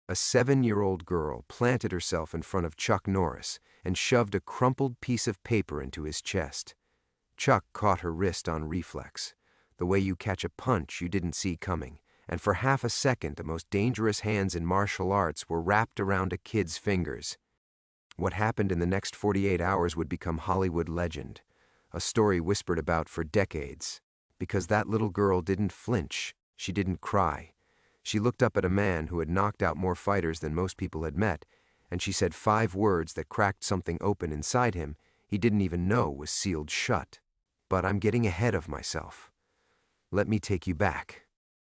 A 7-year-old girl planted herself in front of Chuck Norris and shoved a crumpled piece of paper into his chest. Chuck caught her wrist on reflex, the way you catch a punch you didn't see coming, and for half a second the most dangerous hands in martial arts were wrapped around a kid's fingers. What happened in the next 48 hours would become Hollywood legend, a story whispered about for decades. Because that little girl didn't flinch, she didn't cry. She looked up at a man who had knocked out more fighters than most people had met, and she said 5 words that cracked something open inside him he didn't even know was sealed shut. But I'm getting ahead of myself. Let me take you back.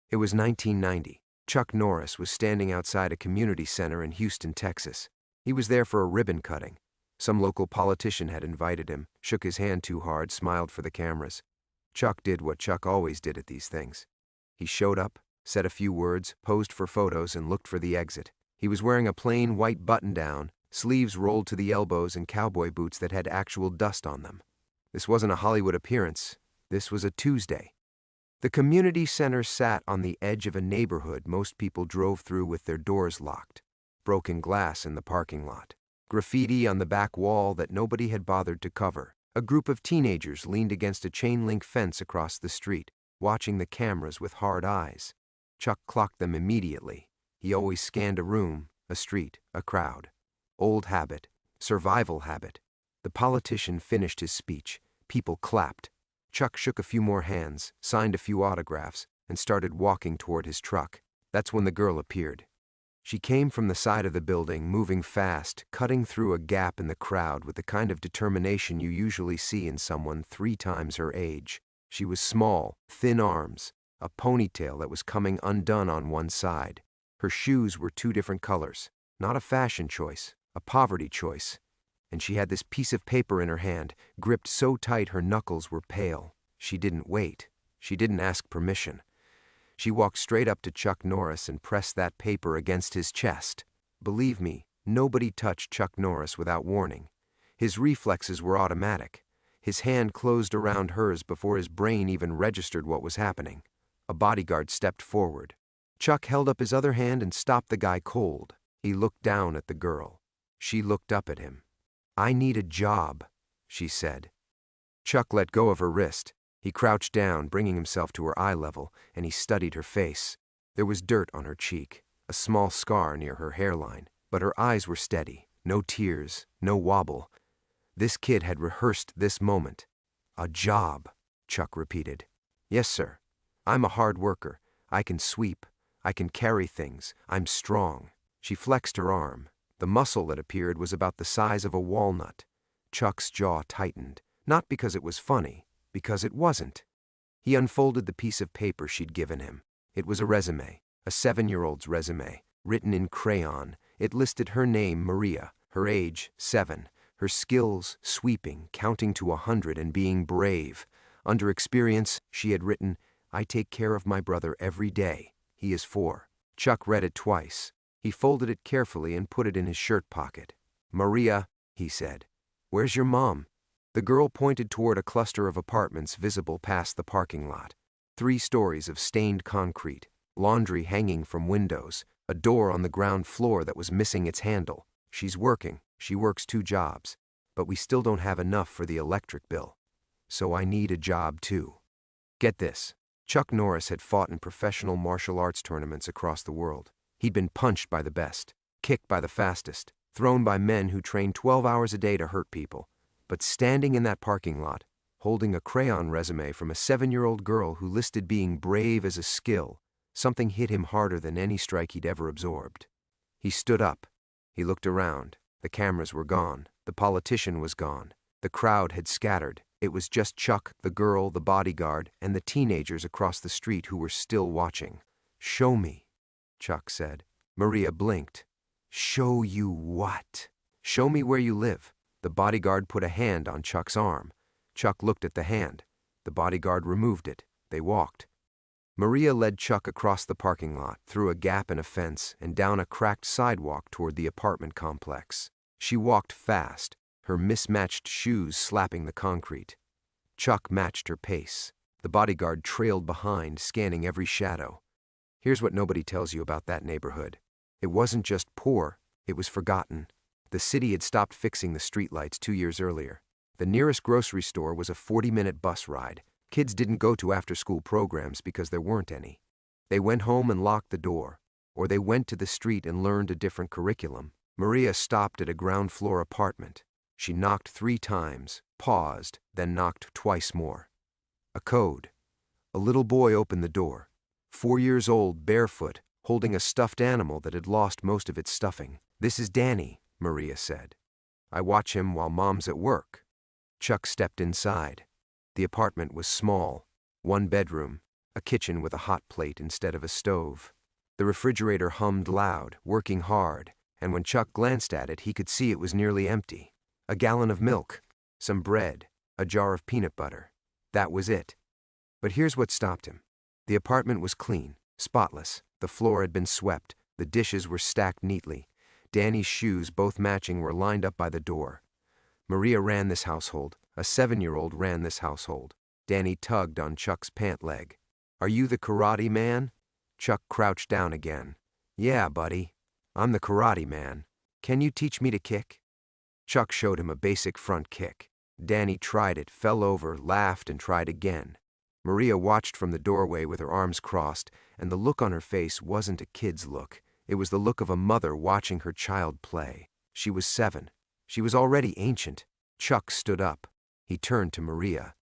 It was 1990. Chuck Norris was standing outside a community center in Houston, Texas. He was there for a ribbon cutting. Some local politician had invited him, shook his hand too hard, smiled for the cameras. Chuck did what Chuck always did at these things. He showed up, said a few words, posed for photos, and looked for the exit. He was wearing a plain white button-down, sleeves rolled to the elbows, and cowboy boots that had actual dust on them. This wasn't a Hollywood appearance. This was a Tuesday. The community center sat on the edge of a neighborhood most people drove through with their doors locked. Broken glass in the parking lot. Graffiti on the back wall that nobody had bothered to cover. A group of teenagers leaned against a chain-link fence across the street, watching the cameras with hard eyes. Chuck clocked them immediately. He always scanned a room, a street, a crowd. Old habit, survival habit. The politician finished his speech. People clapped. Chuck shook a few more hands, signed a few autographs, and started walking toward his truck. That's when the girl appeared. She came from the side of the building, moving fast, cutting through a gap in the crowd with the kind of determination you usually see in someone 3 times her age. She was small, thin arms, a ponytail that was coming undone on one side. Her shoes were 2 different colors, not a fashion choice, a poverty choice. And she had this piece of paper in her hand, gripped so tight her knuckles were pale. She didn't wait. She didn't ask permission. She walked straight up to Chuck Norris and pressed that paper against his chest. Believe me, nobody touched Chuck Norris without warning. His reflexes were automatic. His hand closed around hers before his brain even registered what was happening. A bodyguard stepped forward. Chuck held up his other hand and stopped the guy cold. He looked down at the girl. She looked up at him. "I need a job," she said. Chuck let go of her wrist. He crouched down, bringing himself to her eye level, and he studied her face. There was dirt on her cheek, a small scar near her hairline, but her eyes were steady, no tears, no wobble. This kid had rehearsed this moment. "A job," Chuck repeated. "Yes, sir. I'm a hard worker. I can sweep. I can carry things. I'm strong." She flexed her arm. The muscle that appeared was about the size of a walnut. Chuck's jaw tightened, not because it was funny, because it wasn't. He unfolded the piece of paper she'd given him. It was a resume, a 7-year-old's resume, written in crayon. It listed her name, Maria, her age, 7, her skills, sweeping, counting to 100 and being brave. Under experience, she had written, "I take care of my brother every day. He is 4. Chuck read it twice. He folded it carefully and put it in his shirt pocket. "Maria," he said, "where's your mom?" The girl pointed toward a cluster of apartments visible past the parking lot. 3 stories of stained concrete, laundry hanging from windows, a door on the ground floor that was missing its handle. "She's working. She works 2 jobs. But we still don't have enough for the electric bill. So I need a job too." Get this. Chuck Norris had fought in professional martial arts tournaments across the world. He'd been punched by the best, kicked by the fastest, thrown by men who trained 12 hours a day to hurt people. But standing in that parking lot, holding a crayon resume from a 7-year-old girl who listed being brave as a skill, something hit him harder than any strike he'd ever absorbed. He stood up. He looked around. The cameras were gone. The politician was gone. The crowd had scattered. It was just Chuck, the girl, the bodyguard, and the teenagers across the street who were still watching. "Show me," Chuck said. Maria blinked. "Show you what?" "Show me where you live." The bodyguard put a hand on Chuck's arm. Chuck looked at the hand. The bodyguard removed it. They walked. Maria led Chuck across the parking lot, through a gap in a fence, and down a cracked sidewalk toward the apartment complex. She walked fast, her mismatched shoes slapping the concrete. Chuck matched her pace. The bodyguard trailed behind, scanning every shadow. Here's what nobody tells you about that neighborhood. It wasn't just poor, it was forgotten. The city had stopped fixing the streetlights 2 years earlier. The nearest grocery store was a 40-minute bus ride. Kids didn't go to after-school programs because there weren't any. They went home and locked the door, or they went to the street and learned a different curriculum. Maria stopped at a ground-floor apartment. She knocked 3 times, paused, then knocked twice more. A code. A little boy opened the door. 4 years old, barefoot, holding a stuffed animal that had lost most of its stuffing. "This is Danny," Maria said. "I watch him while Mom's at work." Chuck stepped inside. The apartment was small. 1 bedroom, a kitchen with a hot plate instead of a stove. The refrigerator hummed loud, working hard, and when Chuck glanced at it, he could see it was nearly empty. A gallon of milk, some bread, a jar of peanut butter. That was it. But here's what stopped him. The apartment was clean, spotless. The floor had been swept. The dishes were stacked neatly. Danny's shoes, both matching, were lined up by the door. Maria ran this household. A 7-year-old ran this household. Danny tugged on Chuck's pant leg. "Are you the karate man?" Chuck crouched down again. "Yeah, buddy. I'm the karate man. Can you teach me to kick?" Chuck showed him a basic front kick. Danny tried it, fell over, laughed, and tried again. Maria watched from the doorway with her arms crossed, and the look on her face wasn't a kid's look. It was the look of a mother watching her child play. She was 7. She was already ancient. Chuck stood up. He turned to Maria.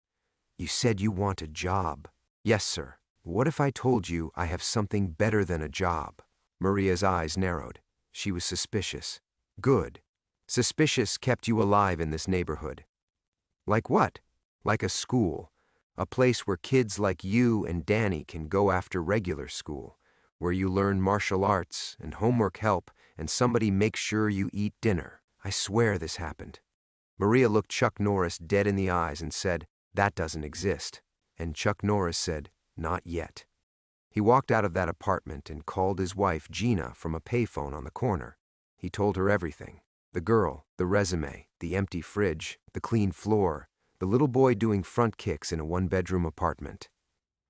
"You said you want a job." "Yes, sir." "What if I told you I have something better than a job?" Maria's eyes narrowed. She was suspicious. "Good. Suspicious kept you alive in this neighborhood." "Like what?" "Like a school. A place where kids like you and Danny can go after regular school, where you learn martial arts and homework help and somebody makes sure you eat dinner. I swear this happened." Maria looked Chuck Norris dead in the eyes and said, "That doesn't exist." And Chuck Norris said, "Not yet." He walked out of that apartment and called his wife, Gina, from a payphone on the corner. He told her everything. The girl, the resume, the empty fridge, the clean floor, the little boy doing front kicks in a 1-bedroom apartment.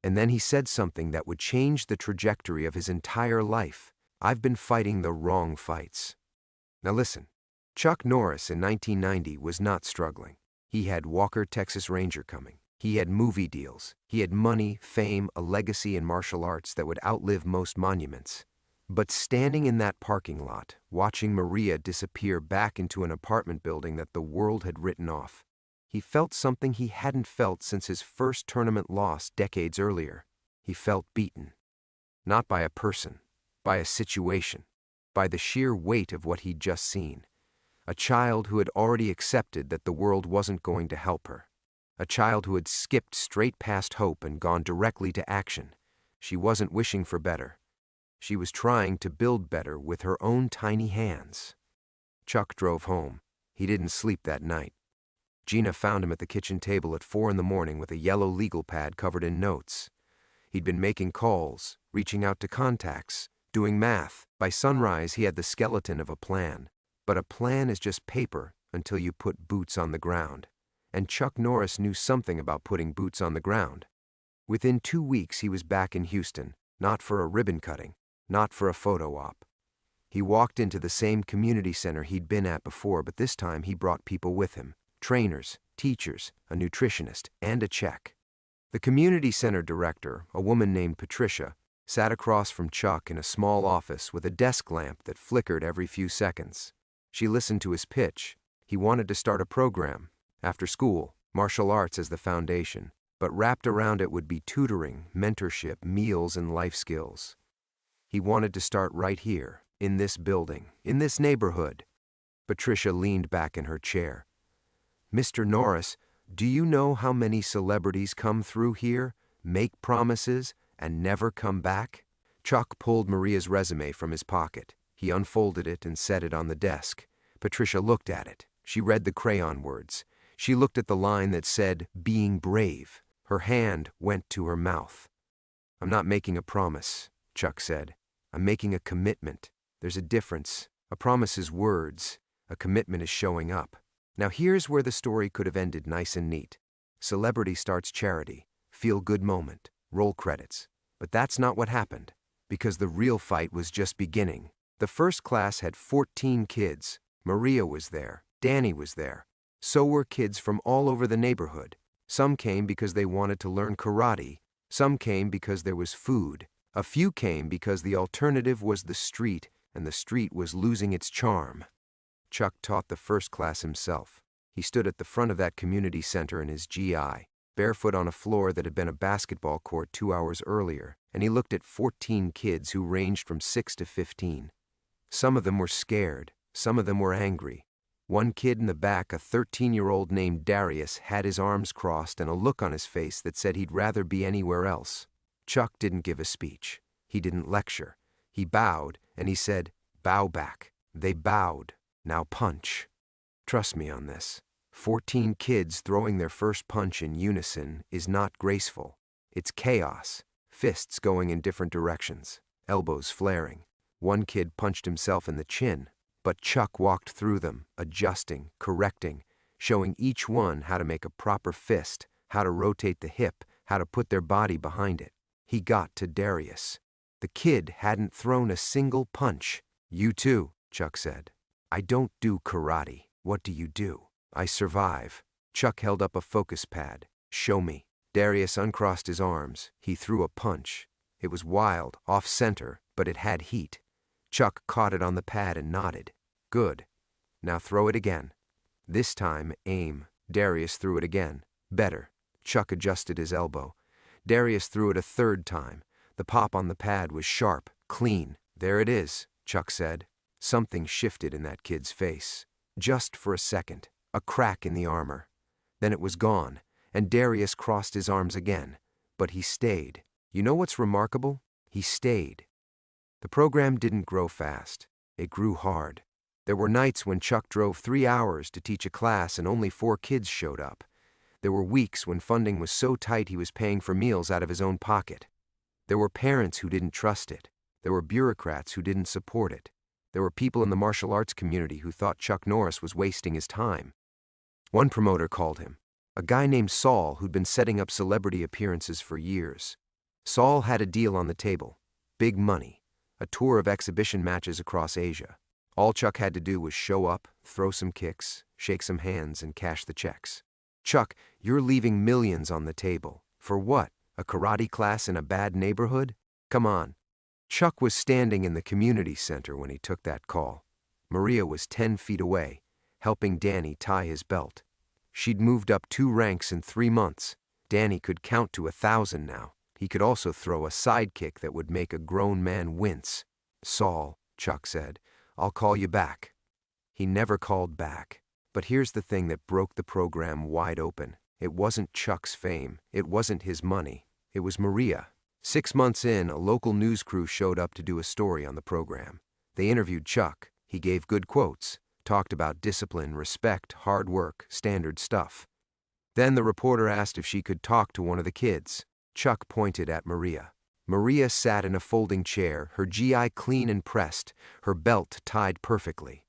And then he said something that would change the trajectory of his entire life. "I've been fighting the wrong fights." Now listen, Chuck Norris in 1990 was not struggling. He had Walker, Texas Ranger coming. He had movie deals. He had money, fame, a legacy in martial arts that would outlive most monuments. But standing in that parking lot, watching Maria disappear back into an apartment building that the world had written off, he felt something he hadn't felt since his first tournament loss decades earlier. He felt beaten. Not by a person, by a situation, by the sheer weight of what he'd just seen. A child who had already accepted that the world wasn't going to help her. A child who had skipped straight past hope and gone directly to action. She wasn't wishing for better. She was trying to build better with her own tiny hands. Chuck drove home. He didn't sleep that night. Gina found him at the kitchen table at 4 a.m. with a yellow legal pad covered in notes. He'd been making calls, reaching out to contacts, doing math. By sunrise, he had the skeleton of a plan. But a plan is just paper until you put boots on the ground. And Chuck Norris knew something about putting boots on the ground. Within 2 weeks, he was back in Houston, not for a ribbon cutting, not for a photo op. He walked into the same community center he'd been at before, but this time he brought people with him. Trainers, teachers, a nutritionist, and a check. The community center director, a woman named Patricia, sat across from Chuck in a small office with a desk lamp that flickered every few seconds. She listened to his pitch. He wanted to start a program. After school, martial arts as the foundation, but wrapped around it would be tutoring, mentorship, meals, and life skills. He wanted to start right here, in this building, in this neighborhood. Patricia leaned back in her chair. "Mr. Norris, do you know how many celebrities come through here, make promises, and never come back?" Chuck pulled Maria's resume from his pocket. He unfolded it and set it on the desk. Patricia looked at it. She read the crayon words. She looked at the line that said, "Being brave." Her hand went to her mouth. "I'm not making a promise," Chuck said. "I'm making a commitment. There's a difference. A promise is words. A commitment is showing up." Now here's where the story could have ended nice and neat. Celebrity starts charity, feel-good moment, roll credits. But that's not what happened, because the real fight was just beginning. The first class had 14 kids. Maria was there. Danny was there. So were kids from all over the neighborhood. Some came because they wanted to learn karate. Some came because there was food. A few came because the alternative was the street, and the street was losing its charm. Chuck taught the first class himself. He stood at the front of that community center in his GI, barefoot on a floor that had been a basketball court 2 hours earlier, and he looked at 14 kids who ranged from 6 to 15. Some of them were scared. Some of them were angry. One kid in the back, a 13-year-old named Darius, had his arms crossed and a look on his face that said he'd rather be anywhere else. Chuck didn't give a speech. He didn't lecture. He bowed, and he said, "Bow back." They bowed. "Now punch." Trust me on this. 14 kids throwing their first punch in unison is not graceful. It's chaos. Fists going in different directions. Elbows flaring. One kid punched himself in the chin, but Chuck walked through them, adjusting, correcting, showing each one how to make a proper fist, how to rotate the hip, how to put their body behind it. He got to Darius. The kid hadn't thrown a single punch. "You too," Chuck said. "I don't do karate. What do you do?" "I survive." Chuck held up a focus pad. "Show me." Darius uncrossed his arms. He threw a punch. It was wild, off-center, but it had heat. Chuck caught it on the pad and nodded. "Good. Now throw it again." This time, aim. Darius threw it again. Better. Chuck adjusted his elbow. Darius threw it a third time. The pop on the pad was sharp, clean. "There it is," Chuck said. Something shifted in that kid's face. Just for a second. A crack in the armor. Then it was gone, and Darius crossed his arms again. But he stayed. You know what's remarkable? He stayed. The program didn't grow fast. It grew hard. There were nights when Chuck drove 3 hours to teach a class and only 4 kids showed up. There were weeks when funding was so tight he was paying for meals out of his own pocket. There were parents who didn't trust it. There were bureaucrats who didn't support it. There were people in the martial arts community who thought Chuck Norris was wasting his time. One promoter called him, a guy named Saul who'd been setting up celebrity appearances for years. Saul had a deal on the table. Big money. A tour of exhibition matches across Asia. All Chuck had to do was show up, throw some kicks, shake some hands, and cash the checks. "Chuck, you're leaving millions on the table. For what? A karate class in a bad neighborhood? Come on." Chuck was standing in the community center when he took that call. Maria was 10 feet away, helping Danny tie his belt. She'd moved up 2 ranks in 3 months. Danny could count to 1,000 now. He could also throw a sidekick that would make a grown man wince. "Saul," Chuck said, "I'll call you back." He never called back. But here's the thing that broke the program wide open. It wasn't Chuck's fame. It wasn't his money. It was Maria. 6 months in, a local news crew showed up to do a story on the program. They interviewed Chuck. He gave good quotes, talked about discipline, respect, hard work, standard stuff. Then the reporter asked if she could talk to one of the kids. Chuck pointed at Maria. Maria sat in a folding chair, her GI clean and pressed, her belt tied perfectly.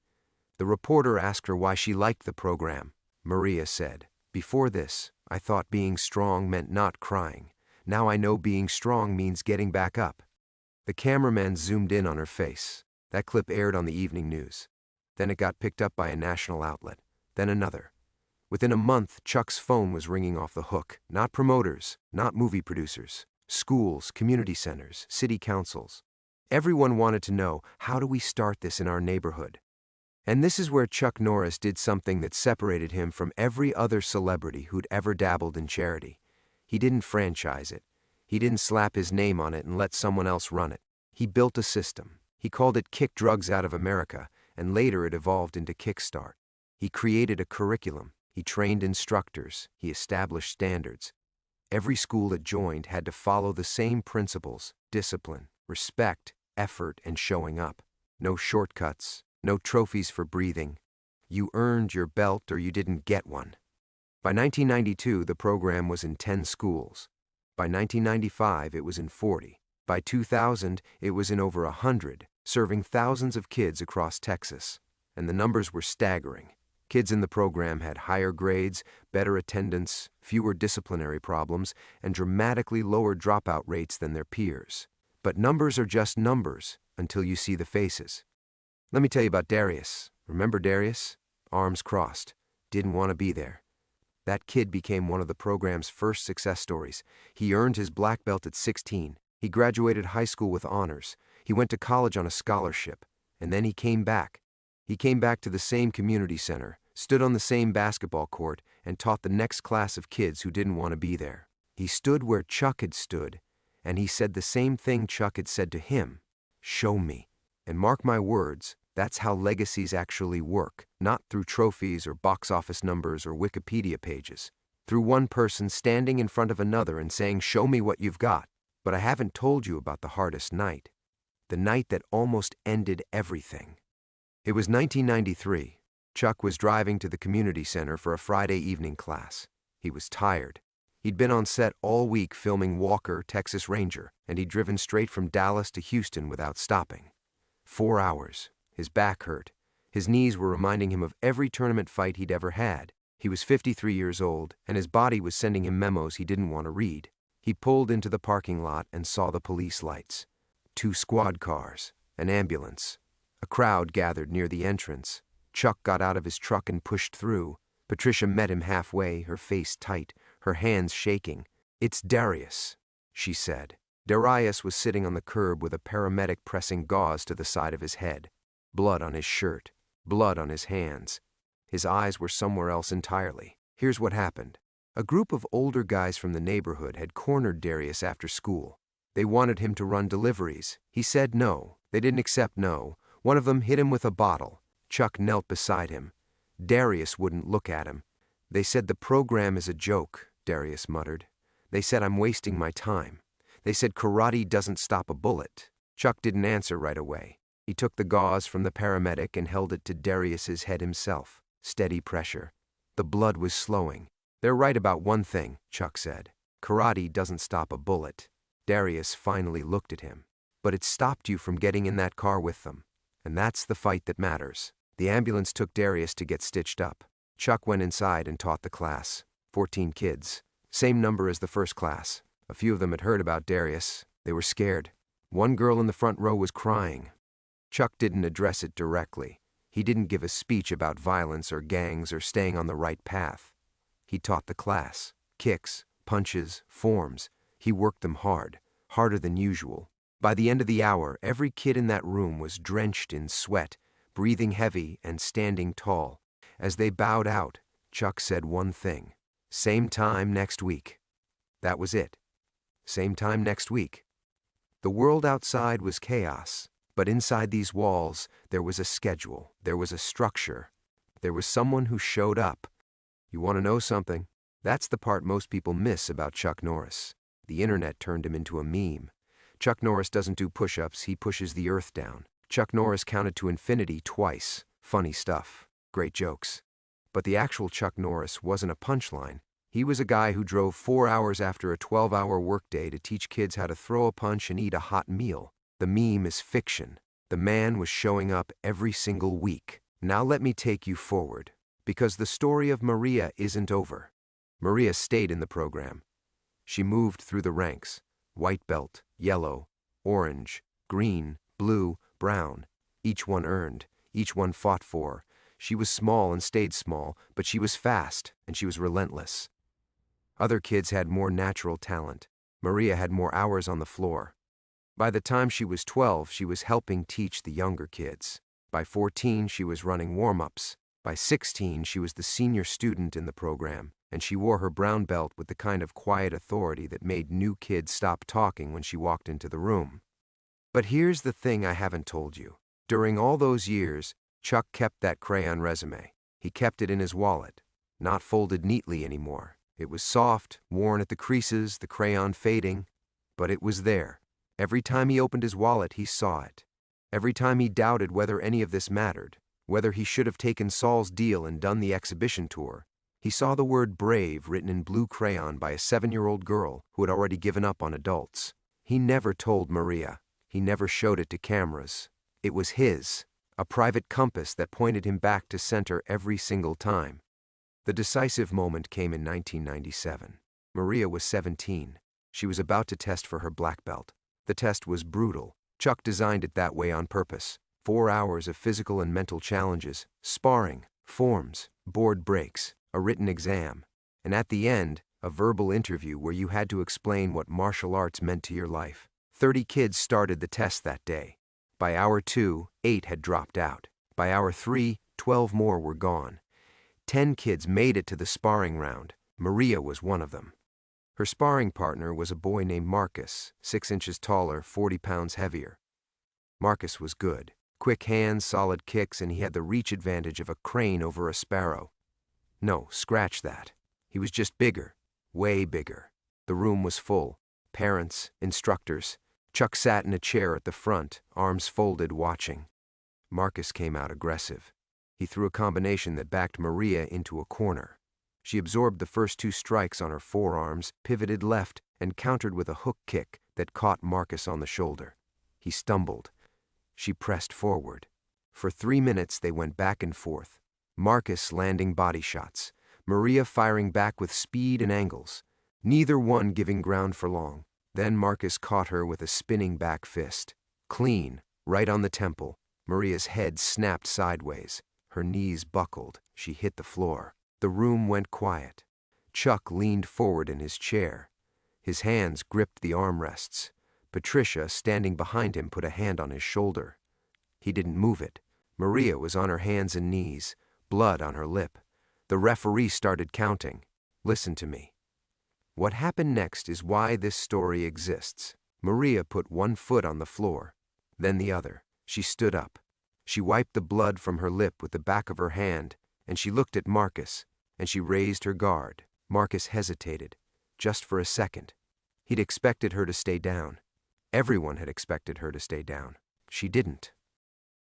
The reporter asked her why she liked the program. Maria said, "Before this, I thought being strong meant not crying. Now I know being strong means getting back up." The cameraman zoomed in on her face. That clip aired on the evening news. Then it got picked up by a national outlet. Then another. Within a month, Chuck's phone was ringing off the hook. Not promoters, not movie producers. Schools, community centers, city councils. Everyone wanted to know, how do we start this in our neighborhood? And this is where Chuck Norris did something that separated him from every other celebrity who'd ever dabbled in charity. He didn't franchise it. He didn't slap his name on it and let someone else run it. He built a system. He called it Kick Drugs Out of America, and later it evolved into Kickstart. He created a curriculum. He trained instructors. He established standards. Every school that joined had to follow the same principles: discipline, respect, effort, and showing up. No shortcuts, no trophies for breathing. You earned your belt or you didn't get one. By 1992, the program was in 10 schools. By 1995, it was in 40. By 2000, it was in over 100, serving thousands of kids across Texas. And the numbers were staggering. Kids in the program had higher grades, better attendance, fewer disciplinary problems, and dramatically lower dropout rates than their peers. But numbers are just numbers until you see the faces. Let me tell you about Darius. Remember Darius? Arms crossed. Didn't want to be there. That kid became one of the program's first success stories. He earned his black belt at 16. He graduated high school with honors. He went to college on a scholarship. And then he came back. He came back to the same community center, stood on the same basketball court, and taught the next class of kids who didn't want to be there. He stood where Chuck had stood, and he said the same thing Chuck had said to him. Show me. And mark my words, that's how legacies actually work, not through trophies or box office numbers or Wikipedia pages. Through one person standing in front of another and saying, show me what you've got. But I haven't told you about the hardest night. The night that almost ended everything. It was 1993. Chuck was driving to the community center for a Friday evening class. He was tired. He'd been on set all week filming Walker, Texas Ranger, and he'd driven straight from Dallas to Houston without stopping. 4 hours. His back hurt. His knees were reminding him of every tournament fight he'd ever had. He was 53 years old, and his body was sending him memos he didn't want to read. He pulled into the parking lot and saw the police lights. 2 squad cars, an ambulance. A crowd gathered near the entrance. Chuck got out of his truck and pushed through. Patricia met him halfway, her face tight, her hands shaking. It's Darius, she said. Darius was sitting on the curb with a paramedic pressing gauze to the side of his head. Blood on his shirt, blood on his hands. His eyes were somewhere else entirely. Here's what happened. A group of older guys from the neighborhood had cornered Darius after school. They wanted him to run deliveries. He said no. They didn't accept no. One of them hit him with a bottle. Chuck knelt beside him. Darius wouldn't look at him. They said the program is a joke, Darius muttered. They said I'm wasting my time. They said karate doesn't stop a bullet. Chuck didn't answer right away. He took the gauze from the paramedic and held it to Darius's head himself. Steady pressure. The blood was slowing. They're right about one thing, Chuck said. Karate doesn't stop a bullet. Darius finally looked at him. But it stopped you from getting in that car with them. And that's the fight that matters. The ambulance took Darius to get stitched up. Chuck went inside and taught the class. 14 kids. Same number as the first class. A few of them had heard about Darius. They were scared. One girl in the front row was crying. Chuck didn't address it directly. He didn't give a speech about violence or gangs or staying on the right path. He taught the class. Kicks, punches, forms. He worked them hard, harder than usual. By the end of the hour, every kid in that room was drenched in sweat, breathing heavy and standing tall. As they bowed out, Chuck said one thing. Same time next week. That was it. Same time next week. The world outside was chaos, but inside these walls, there was a schedule, there was a structure. There was someone who showed up. You want to know something? That's the part most people miss about Chuck Norris. The internet turned him into a meme. Chuck Norris doesn't do push-ups, he pushes the earth down. Chuck Norris counted to infinity twice. Funny stuff. Great jokes. But the actual Chuck Norris wasn't a punchline. He was a guy who drove 4 hours after a 12-hour workday to teach kids how to throw a punch and eat a hot meal. The meme is fiction. The man was showing up every single week. Now let me take you forward, because the story of Maria isn't over. Maria stayed in the program. She moved through the ranks. White belt, yellow, orange, green, blue, brown. Each one earned, each one fought for. She was small and stayed small, but she was fast and she was relentless. Other kids had more natural talent. Maria had more hours on the floor. By the time she was 12, she was helping teach the younger kids. By 14, she was running warm-ups. By 16, she was the senior student in the program, and she wore her brown belt with the kind of quiet authority that made new kids stop talking when she walked into the room. But here's the thing I haven't told you. During all those years, Chuck kept that crayon resume. He kept it in his wallet, not folded neatly anymore. It was soft, worn at the creases, the crayon fading, but it was there. Every time he opened his wallet, he saw it. Every time he doubted whether any of this mattered, whether he should have taken Saul's deal and done the exhibition tour, he saw the word brave written in blue crayon by a 7-year-old girl who had already given up on adults. He never told Maria. He never showed it to cameras. It was his, a private compass that pointed him back to center every single time. The decisive moment came in 1997. Maria was 17. She was about to test for her black belt. The test was brutal. Chuck designed it that way on purpose. 4 hours of physical and mental challenges, sparring, forms, board breaks, a written exam, and at the end, a verbal interview where you had to explain what martial arts meant to your life. 30 kids started the test that day. By hour 2, 8 had dropped out. By hour 3, 12 more were gone. 10 kids made it to the sparring round. Maria was one of them. Her sparring partner was a boy named Marcus, 6 inches taller, 40 pounds heavier. Marcus was good. Quick hands, solid kicks, and he had the reach advantage of a crane over a sparrow. No, scratch that. He was just bigger, way bigger. The room was full. Parents, instructors. Chuck sat in a chair at the front, arms folded, watching. Marcus came out aggressive. He threw a combination that backed Maria into a corner. She absorbed the first 2 strikes on her forearms, pivoted left, and countered with a hook kick that caught Marcus on the shoulder. He stumbled. She pressed forward. For 3 minutes they went back and forth. Marcus landing body shots, Maria firing back with speed and angles, neither one giving ground for long. Then Marcus caught her with a spinning back fist. Clean, right on the temple. Maria's head snapped sideways. Her knees buckled. She hit the floor. The room went quiet. Chuck leaned forward in his chair. His hands gripped the armrests. Patricia, standing behind him, put a hand on his shoulder. He didn't move it. Maria was on her hands and knees, blood on her lip. The referee started counting. Listen to me. What happened next is why this story exists. Maria put one foot on the floor, then the other. She stood up. She wiped the blood from her lip with the back of her hand, and she looked at Marcus, and she raised her guard. Marcus hesitated, just for a second. He'd expected her to stay down. Everyone had expected her to stay down. She didn't.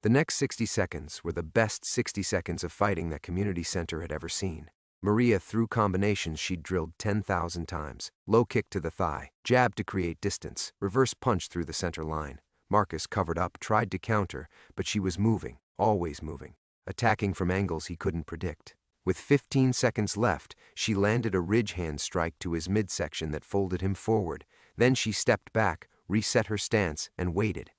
The next 60 seconds were the best 60 seconds of fighting that Community Center had ever seen. Maria threw combinations she'd drilled 10,000 times. Low kick to the thigh, jab to create distance, reverse punch through the center line. Marcus covered up, tried to counter, but she was moving, always moving, attacking from angles he couldn't predict. With 15 seconds left, she landed a ridge hand strike to his midsection that folded him forward. Then she stepped back, reset her stance, and waited.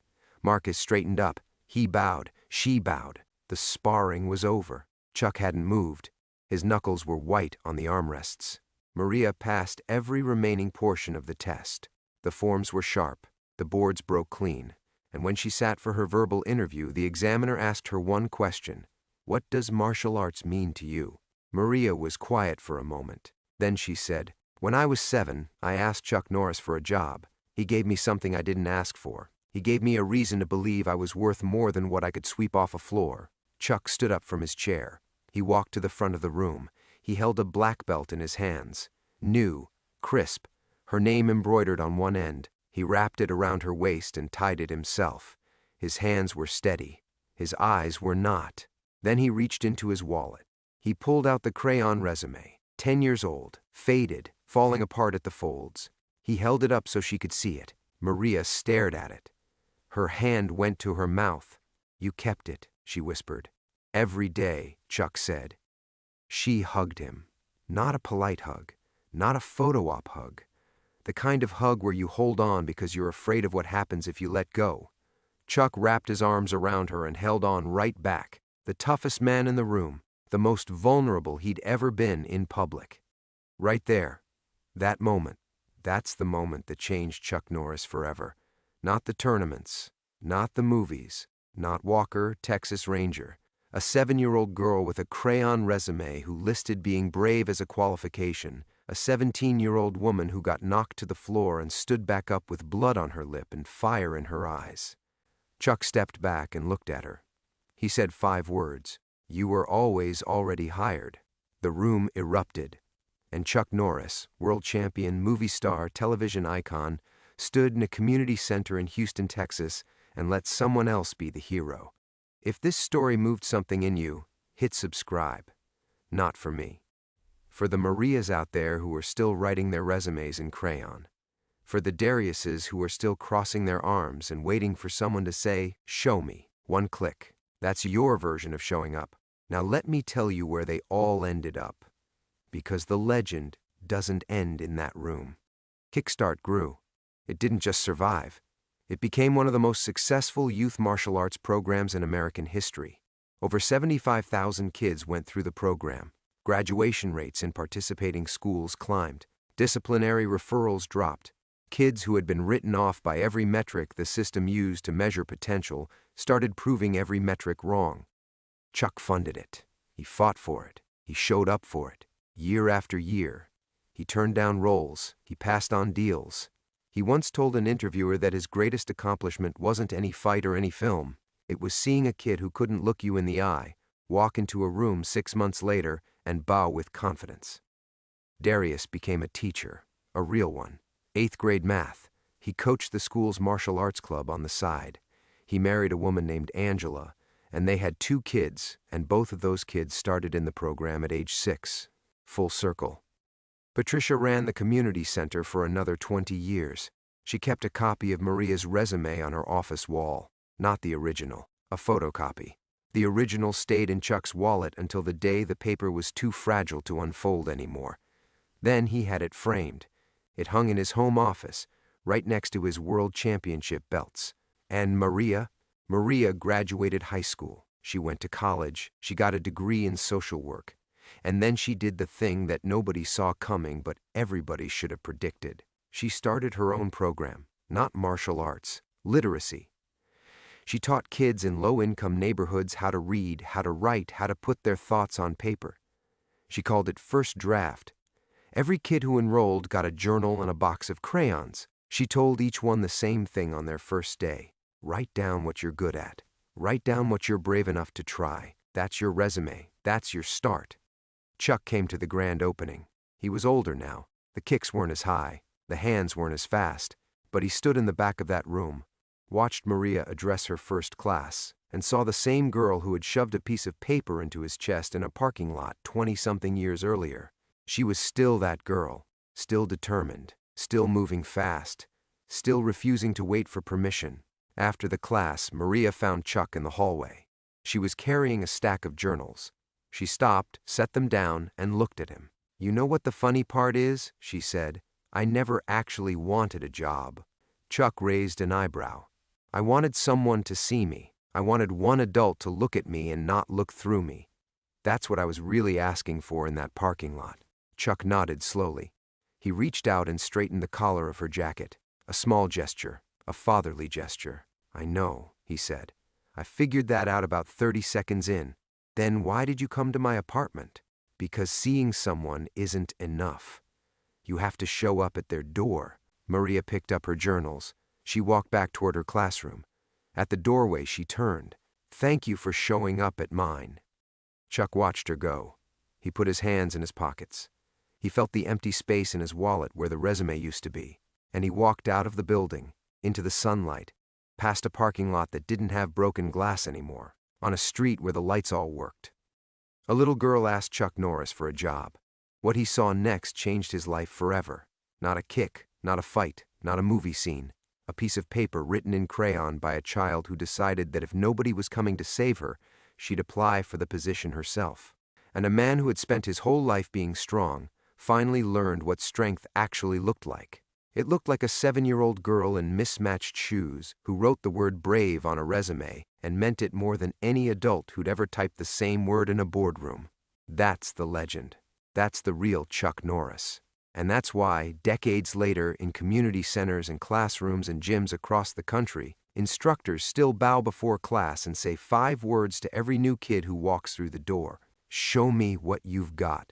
Marcus straightened up. He bowed. She bowed. The sparring was over. Chuck hadn't moved. His knuckles were white on the armrests. Maria passed every remaining portion of the test. The forms were sharp. The boards broke clean. And when she sat for her verbal interview, the examiner asked her one question. What does martial arts mean to you? Maria was quiet for a moment. Then she said, When I was 7, I asked Chuck Norris for a job. He gave me something I didn't ask for. He gave me a reason to believe I was worth more than what I could sweep off a floor. Chuck stood up from his chair. He walked to the front of the room. He held a black belt in his hands. New, crisp, her name embroidered on one end. He wrapped it around her waist and tied it himself. His hands were steady. His eyes were not. Then he reached into his wallet. He pulled out the crayon resume, 10 years old, faded, falling apart at the folds. He held it up so she could see it. Maria stared at it. Her hand went to her mouth. You kept it, she whispered. Every day, Chuck said. She hugged him. Not a polite hug. Not a photo op hug. The kind of hug where you hold on because you're afraid of what happens if you let go. Chuck wrapped his arms around her and held on right back. The toughest man in the room. The most vulnerable he'd ever been in public. Right there. That moment. That's the moment that changed Chuck Norris forever. Not the tournaments. Not the movies. Not Walker, Texas Ranger. A 7-year-old girl with a crayon resume who listed being brave as a qualification. A 17-year-old woman who got knocked to the floor and stood back up with blood on her lip and fire in her eyes. Chuck stepped back and looked at her. He said 5 words. You were always already hired. The room erupted. And Chuck Norris, world champion, movie star, television icon, stood in a community center in Houston, Texas, and let someone else be the hero. If this story moved something in you, hit subscribe. Not for me. For the Marias out there who are still writing their resumes in crayon. For the Dariuses who are still crossing their arms and waiting for someone to say, show me. One click. That's your version of showing up. Now let me tell you where they all ended up. Because the legend doesn't end in that room. Kickstart grew. It didn't just survive. It became one of the most successful youth martial arts programs in American history. Over 75,000 kids went through the program. Graduation rates in participating schools climbed. Disciplinary referrals dropped. Kids who had been written off by every metric the system used to measure potential started proving every metric wrong. Chuck funded it. He fought for it. He showed up for it. Year after year. He turned down roles. He passed on deals. He once told an interviewer that his greatest accomplishment wasn't any fight or any film. It was seeing a kid who couldn't look you in the eye, walk into a room 6 months later, and bow with confidence. Darius became a teacher, a real one. 8th grade math. He coached the school's martial arts club on the side. He married a woman named Angela, and they had 2 kids, and both of those kids started in the program at age 6. Full circle. Patricia ran the community center for another 20 years. She kept a copy of Maria's resume on her office wall. Not the original, a photocopy. The original stayed in Chuck's wallet until the day the paper was too fragile to unfold anymore. Then he had it framed. It hung in his home office, right next to his world championship belts. And Maria graduated high school. She went to college. She got a degree in social work. And then she did the thing that nobody saw coming but everybody should have predicted. She started her own program, not martial arts, literacy. She taught kids in low-income neighborhoods how to read, how to write, how to put their thoughts on paper. She called it First Draft. Every kid who enrolled got a journal and a box of crayons. She told each one the same thing on their first day. Write down what you're good at. Write down what you're brave enough to try. That's your resume. That's your start. Chuck came to the grand opening. He was older now. The kicks weren't as high. The hands weren't as fast. But he stood in the back of that room, watched Maria address her first class, and saw the same girl who had shoved a piece of paper into his chest in a parking lot 20-something years earlier. She was still that girl, still determined, still moving fast, still refusing to wait for permission. After the class, Maria found Chuck in the hallway. She was carrying a stack of journals. She stopped, set them down, and looked at him. "You know what the funny part is?" she said. "I never actually wanted a job." Chuck raised an eyebrow. "I wanted someone to see me. I wanted one adult to look at me and not look through me. That's what I was really asking for in that parking lot." Chuck nodded slowly. He reached out and straightened the collar of her jacket. A small gesture, a fatherly gesture. "I know," he said. "I figured that out about 30 seconds in. Then why did you come to my apartment?" "Because seeing someone isn't enough. You have to show up at their door." Maria picked up her journals. She walked back toward her classroom. At the doorway, she turned. "Thank you for showing up at mine." Chuck watched her go. He put his hands in his pockets. He felt the empty space in his wallet where the resume used to be. And he walked out of the building, into the sunlight, past a parking lot that didn't have broken glass anymore, on a street where the lights all worked. A little girl asked Chuck Norris for a job. What he saw next changed his life forever. Not a kick, not a fight, not a movie scene. A piece of paper written in crayon by a child who decided that if nobody was coming to save her, she'd apply for the position herself. And a man who had spent his whole life being strong finally learned what strength actually looked like. It looked like a 7-year-old girl in mismatched shoes who wrote the word brave on a resume and meant it more than any adult who'd ever typed the same word in a boardroom. That's the legend. That's the real Chuck Norris. And that's why, decades later, in community centers and classrooms and gyms across the country, instructors still bow before class and say 5 words to every new kid who walks through the door. "Show me what you've got."